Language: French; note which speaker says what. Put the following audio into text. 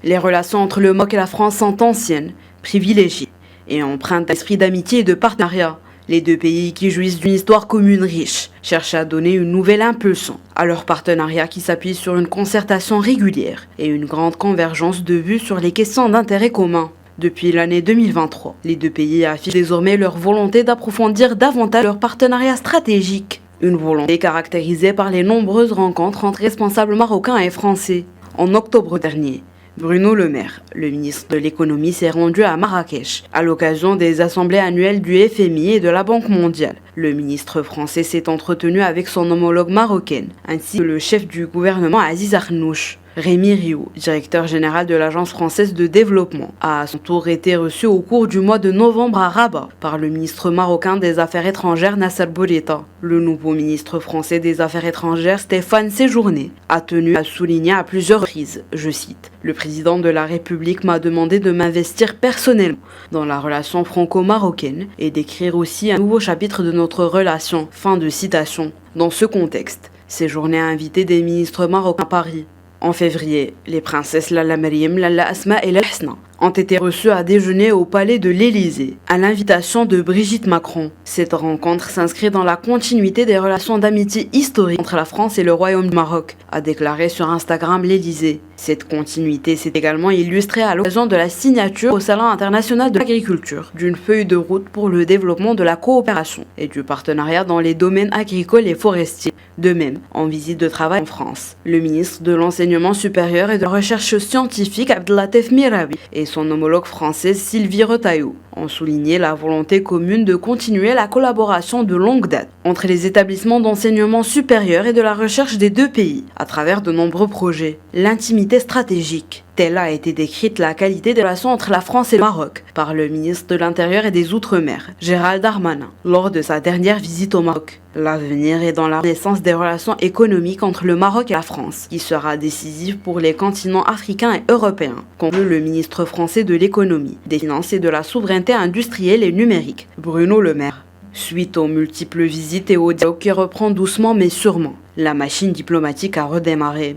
Speaker 1: Les relations entre le Maroc et la France sont anciennes, privilégiées et empreintes d'esprit d'amitié et de partenariat. Les deux pays qui jouissent d'une histoire commune riche cherchent à donner une nouvelle impulsion à leur partenariat qui s'appuie sur une concertation régulière et une grande convergence de vues sur les questions d'intérêt commun. Depuis l'année 2023, les deux pays affichent désormais leur volonté d'approfondir davantage leur partenariat stratégique. Une volonté caractérisée par les nombreuses rencontres entre responsables marocains et français. En octobre dernier, Bruno Le Maire, le ministre de l'économie, s'est rendu à Marrakech à l'occasion des assemblées annuelles du FMI et de la Banque mondiale. Le ministre français s'est entretenu avec son homologue marocaine, ainsi que le chef du gouvernement Aziz Arnouch. Rémi Rioux, directeur général de l'Agence française de développement, a à son tour été reçu au cours du mois de novembre à Rabat par le ministre marocain des Affaires étrangères Nasser Bourita. Le nouveau ministre français des Affaires étrangères Stéphane Séjourné a tenu à souligner à plusieurs reprises, je cite, « Le président de la République m'a demandé de m'investir personnellement dans la relation franco-marocaine et d'écrire aussi un nouveau chapitre de notre relation. » Fin de citation. Dans ce contexte, Séjourné a invité des ministres marocains à Paris. En février, les princesses Lalla Meriem, Lalla Asma et Lalla Hasna ont été reçues à déjeuner au palais de l'Élysée, à l'invitation de Brigitte Macron. Cette rencontre s'inscrit dans la continuité des relations d'amitié historiques entre la France et le Royaume du Maroc, a déclaré sur Instagram l'Élysée. Cette continuité s'est également illustrée à l'occasion de la signature au Salon international de l'agriculture d'une feuille de route pour le développement de la coopération et du partenariat dans les domaines agricoles et forestiers. De même, en visite de travail en France, le ministre de l'Enseignement supérieur et de la Recherche scientifique Abdellatif Miraoui et son homologue française Sylvie Retailleau ont souligné la volonté commune de continuer la collaboration de longue date entre les établissements d'enseignement supérieur et de la recherche des deux pays à travers de nombreux projets. L'intimité stratégique. Telle a été décrite la qualité des relations entre la France et le Maroc par le ministre de l'Intérieur et des Outre-mer, Gérald Darmanin, lors de sa dernière visite au Maroc. L'avenir est dans la renaissance des relations économiques entre le Maroc et la France, qui sera décisive pour les continents africains et européens, conclut le ministre français de l'économie, des finances et de la souveraineté industrielle et numérique, Bruno Le Maire. Suite aux multiples visites et au dialogue qui reprend doucement mais sûrement, la machine diplomatique a redémarré.